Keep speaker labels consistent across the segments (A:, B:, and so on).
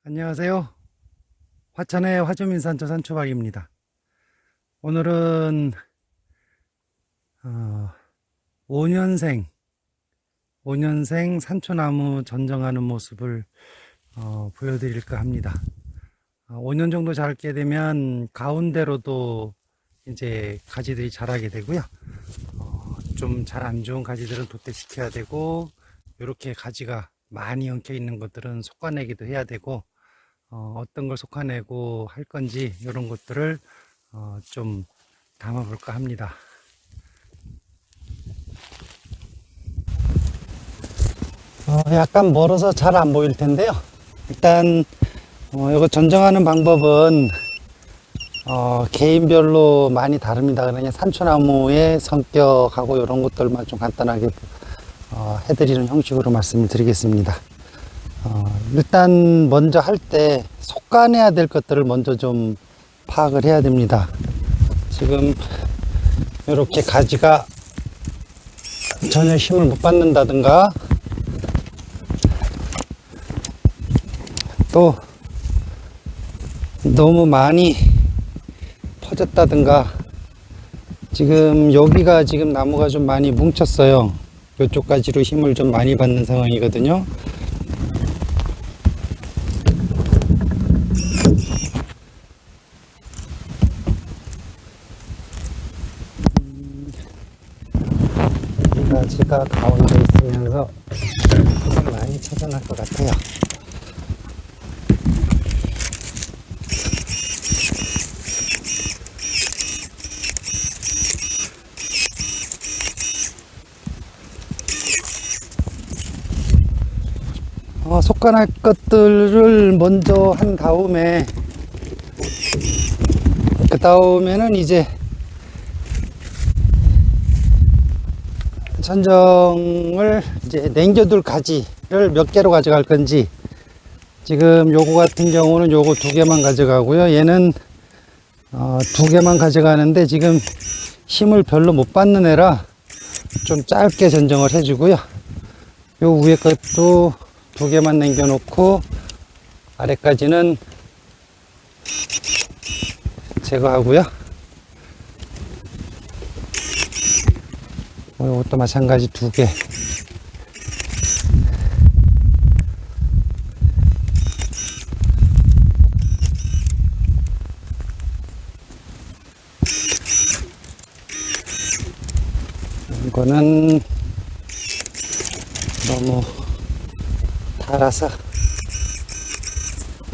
A: 안녕하세요. 화천의 화주민산초 산초박입니다. 오늘은 5년생 산초나무 전정하는 모습을 보여드릴까 합니다. 5년 정도 자라게 되면 가운데로도 이제 가지들이 자라게 되고요. 좀 잘 안 좋은 가지들은 도태시켜야 되고, 이렇게 가지가 많이 엉켜 있는 것들은 솎아내기도 해야 되고, 어떤 걸 솎아내고 할 건지 이런 것들을 좀 담아 볼까 합니다. 약간 멀어서 잘 안 보일 텐데요. 일단 이거 전정하는 방법은 개인별로 많이 다릅니다. 그냥 산초나무의 성격하고 이런 것들만 좀 간단하게 해드리는 형식으로 말씀을 드리겠습니다. 일단 먼저 할 때 솎아내야 될 것들을 먼저 좀 파악을 해야 됩니다. 지금 이렇게 가지가 전혀 힘을 못 받는다든가, 또 너무 많이 퍼졌다든가, 지금 여기가 지금 나무가 좀 많이 뭉쳤어요. 이쪽 가지로 힘을 좀 많이 받는 상황이거든요. 이 가지가 가운데 있으면서 힘을 많이 차지할 것 같아요. 솎아낼 것들을 먼저 한 다음에, 그 다음에는 이제 전정을 이제 남겨둘 가지를 몇 개로 가져갈 건지, 지금 요거 같은 경우는 요거 2개만 가져가고요. 얘는 2개만 가져가는데 지금 힘을 별로 못 받는 애라 좀 짧게 전정을 해주고요. 요 위에 것도 2개만 남겨놓고 아래까지는 제거하고요. 이것도 마찬가지 2개. 이거는 너무 달아서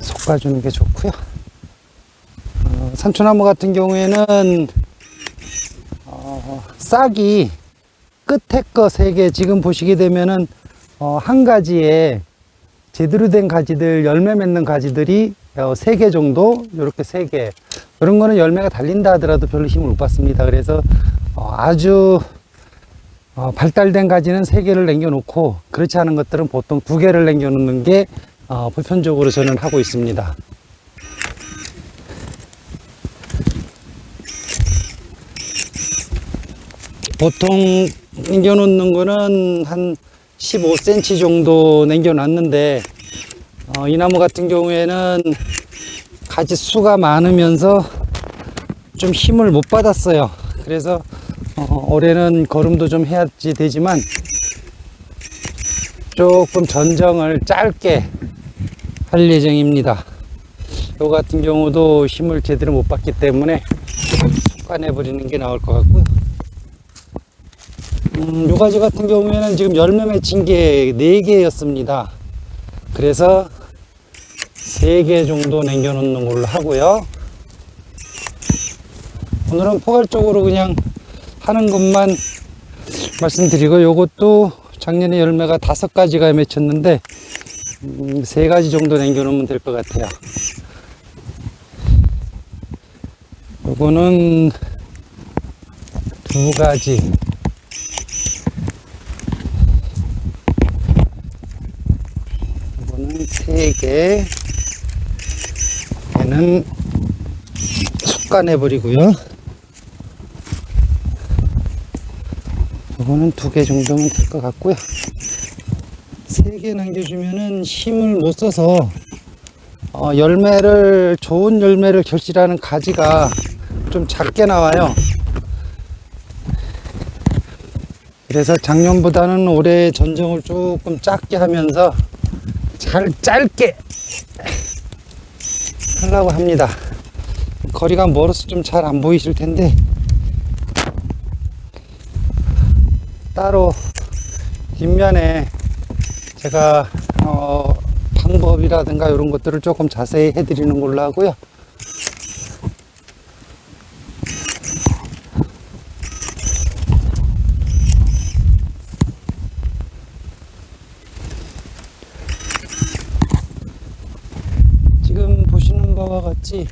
A: 솎아주는 게 좋고요. 산초나무 같은 경우에는 싹이 끝에 거 3개, 지금 보시게 되면은 한 가지에 제대로 된 가지들, 열매 맺는 가지들이 3개 정도, 이렇게 3개, 이런 거는 열매가 달린다 하더라도 별로 힘을 못 받습니다. 그래서 아주 발달된 가지는 3개를 남겨놓고, 그렇지 않은 것들은 보통 2개를 남겨놓는 게 보편적으로 저는 하고 있습니다. 보통 남겨놓는 거는 한 15cm 정도 남겨놨는데, 이 나무 같은 경우에는 가지 수가 많으면서 좀 힘을 못 받았어요. 그래서 올해는 거름도 좀 해야지 되지만 조금 전정을 짧게 할 예정입니다. 요 같은 경우도 힘을 제대로 못 받기 때문에 솎아내 버리는 게 나을 것 같고요. 요 가지 같은 경우에는 지금 열매 맺힌 게 4개였습니다. 그래서 3개 정도 남겨 놓는 걸로 하고요. 오늘은 포괄적으로 그냥 하는 것만 말씀드리고, 요것도 작년에 열매가 5가지가 맺혔는데 3가지 정도 남겨 놓으면 될 것 같아요. 요거는 2가지, 요거는 3개, 얘는 솎아내 버리고요. 요거는 2개 정도면 될 것 같고요. 3개 남겨주면은 힘을 못 써서 좋은 열매를 결실하는 가지가 좀 작게 나와요. 그래서 작년보다는 올해 전정을 조금 작게 하면서 짧게 하려고 합니다. 거리가 멀어서 좀 잘 안 보이실 텐데, 따로 뒷면에 제가 방법이라든가 이런 것들을 조금 자세히 해드리는 걸로 하고요. 지금 보시는 바와 같이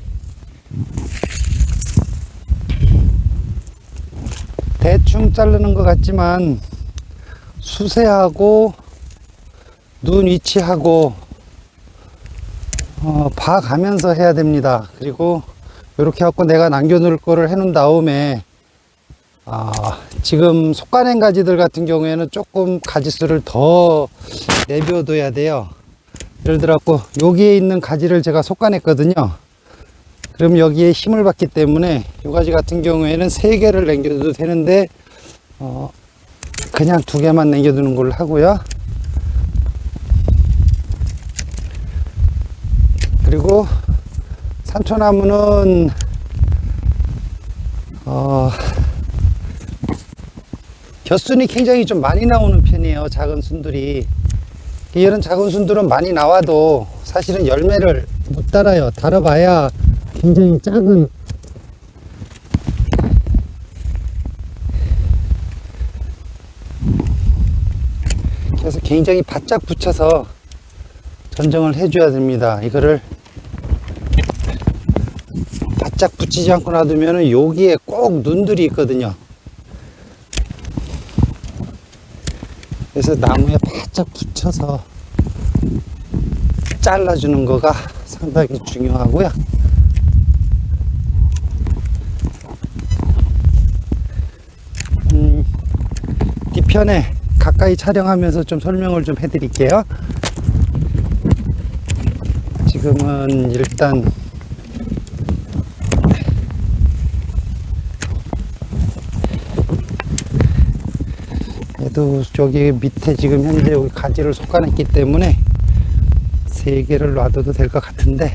A: 대충 자르는 것 같지만 수세하고 눈 위치하고 봐가면서 해야 됩니다. 그리고 이렇게 갖고 내가 남겨놓을 거를 해놓은 다음에 지금 속가낸 가지들 같은 경우에는 조금 가지수를 더 내비둬야 돼요. 예를 들어 갖고 여기에 있는 가지를 제가 속가냈거든요. 그럼 여기에 힘을 받기 때문에 이 가지 같은 경우에는 3개를 남겨둬도 되는데 그냥 2개만 남겨두는 걸로 하고요. 그리고 산초나무는 겨순이 굉장히 좀 많이 나오는 편이에요. 작은 순들이. 이런 작은 순들은 많이 나와도 사실은 열매를 못 달아요. 달아봐야 굉장히 작은, 그래서 굉장히 바짝 붙여서 전정을 해줘야 됩니다. 이거를 바짝 붙이지 않고 놔두면 여기에 꼭 눈들이 있거든요. 그래서 나무에 바짝 붙여서 잘라주는 거가 상당히 중요하고요. 뒤편에 가까이 촬영하면서 좀 설명을 좀 해드릴게요. 지금은 일단 얘도 저기 밑에 지금 현재 여기 가지를 솎아냈기 때문에 3개를 놔둬도 될 것 같은데,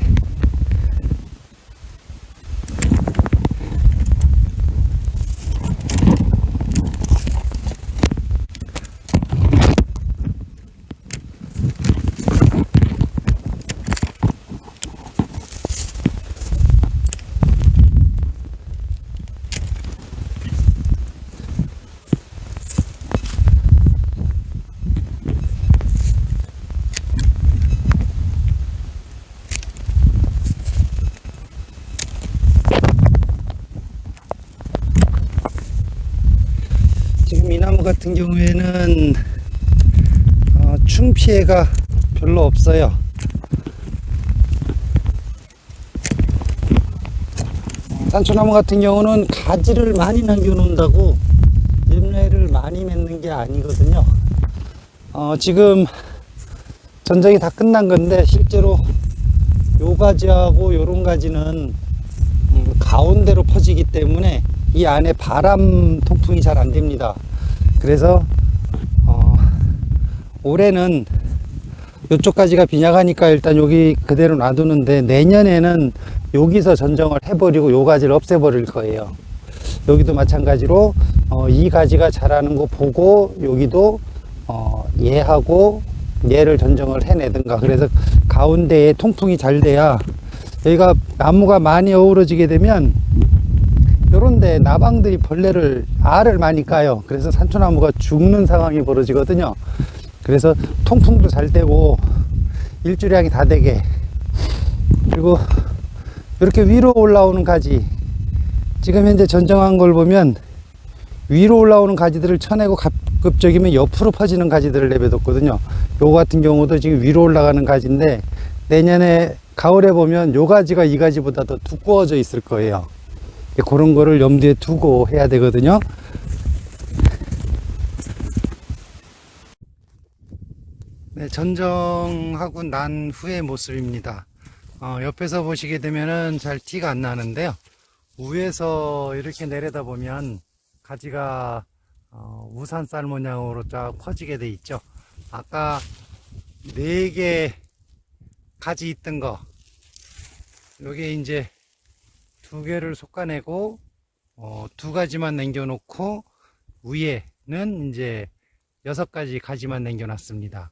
A: 지금 이 나무 같은 경우에는 충 피해가 별로 없어요. 산초나무 같은 경우는 가지를 많이 남겨놓는다고 열매를 많이 맺는 게 아니거든요. 지금 전정이 다 끝난 건데 실제로 요 가지하고 요런 가지는 가운데로 퍼지기 때문에 이 안에 바람 통풍이 잘 안 됩니다. 그래서 올해는 이쪽 가지가 빈약하니까 일단 여기 그대로 놔두는데, 내년에는 여기서 전정을 해버리고 요 가지를 없애버릴 거예요. 여기도 마찬가지로 이 가지가 자라는 거 보고 여기도 얘하고 얘를 전정을 해내든가, 그래서 가운데에 통풍이 잘 돼야, 여기가 나무가 많이 어우러지게 되면 요런데 나방들이 알을 많이 까요. 그래서 산초나무가 죽는 상황이 벌어지거든요. 그래서 통풍도 잘 되고 일주량이 다 되게, 그리고 이렇게 위로 올라오는 가지, 지금 현재 전정한 걸 보면 위로 올라오는 가지들을 쳐내고 가급적이면 옆으로 퍼지는 가지들을 내버렸거든요. 요거 같은 경우도 지금 위로 올라가는 가지인데, 내년에 가을에 보면 요 가지가 이 가지보다 더 두꺼워져 있을 거예요. 그런 거를 염두에 두고 해야 되거든요. 네, 전정하고 난 후의 모습입니다. 옆에서 보시게 되면은 잘 티가 안 나는데요. 위에서 이렇게 내려다 보면 가지가 우산쌀 모양으로 쫙 퍼지게 돼 있죠. 아까 4개 가지 있던 거, 요게 이제 2개를 솎아내고 2가지만 남겨놓고 위에는 이제 6가지 가지만 남겨놨습니다.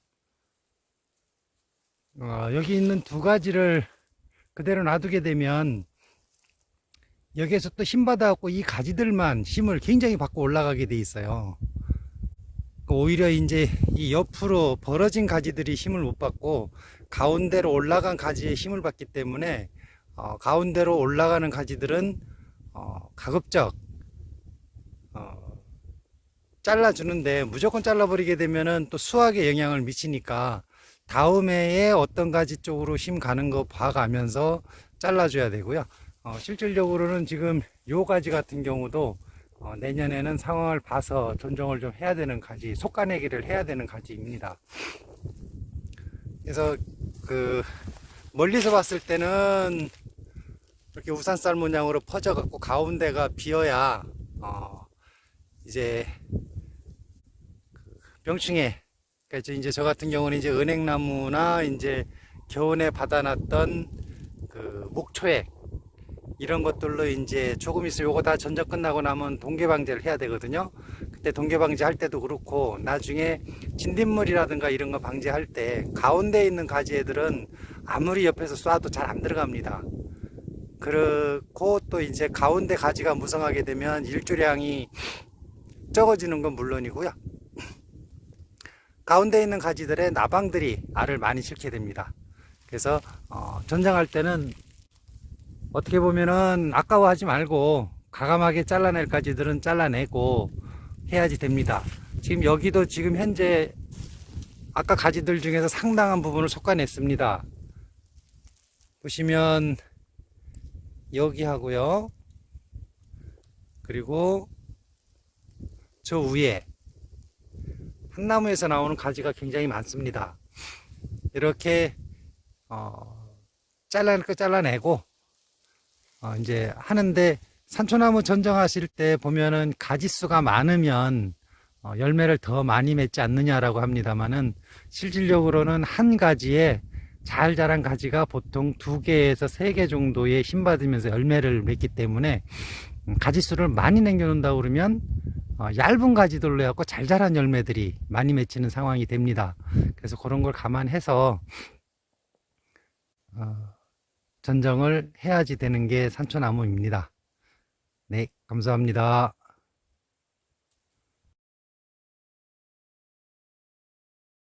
A: 여기 있는 2가지를 그대로 놔두게 되면 여기에서 또 힘 받아갖고 이 가지들만 힘을 굉장히 받고 올라가게 돼 있어요. 오히려 이제 이 옆으로 벌어진 가지들이 힘을 못 받고 가운데로 올라간 가지에 힘을 받기 때문에 가운데로 올라가는 가지들은 가급적 잘라주는데, 무조건 잘라버리게 되면은 또 수확에 영향을 미치니까 다음해에 어떤 가지 쪽으로 힘 가는 거 봐가면서 잘라줘야 되고요. 실질적으로는 지금 요 가지 같은 경우도 내년에는 상황을 봐서 전종을 좀 해야 되는 가지, 속가내기를 해야 되는 가지입니다. 그래서 멀리서 봤을 때는 이렇게 우산쌀 모양으로 퍼져 갖고 가운데가 비어야 이제 병충해, 그러니까 이제 저 같은 경우는 이제 은행나무나 이제 겨우내 받아놨던 목초액 이런 것들로 이제 조금 있으면 요거 다 전적 끝나고 나면 동계방제를 해야 되거든요. 그때 동계방제 할 때도 그렇고 나중에 진딧물이라든가 이런 거 방제할 때 가운데 있는 가지 애들은 아무리 옆에서 쏴도 잘 안 들어갑니다. 그리고 또 이제 가운데 가지가 무성하게 되면 일조량이 적어지는 건 물론이고요. 가운데 있는 가지들의 나방들이 알을 많이 싫게 됩니다. 그래서 전장할 때는 어떻게 보면은 아까워하지 말고 과감하게 잘라낼 가지들은 잘라내고 해야지 됩니다. 지금 여기도 지금 현재 아까 가지들 중에서 상당한 부분을 솎아냈습니다. 보시면 여기 하고요, 그리고 저 위에 한 나무에서 나오는 가지가 굉장히 많습니다. 이렇게 잘라낼 거 잘라내고 이제 하는데, 산초나무 전정하실 때 보면은 가지수가 많으면 열매를 더 많이 맺지 않느냐라고 합니다만은, 실질적으로는 한 가지에 잘 자란 가지가 보통 2개에서 3개 정도의 힘 받으면서 열매를 맺기 때문에 가지수를 많이 남겨 놓는다 그러면 얇은 가지들로 해갖고 잘 자란 열매들이 많이 맺히는 상황이 됩니다. 그래서 그런 걸 감안해서 전정을 해야지 되는 게 산초나무입니다. 네, 감사합니다.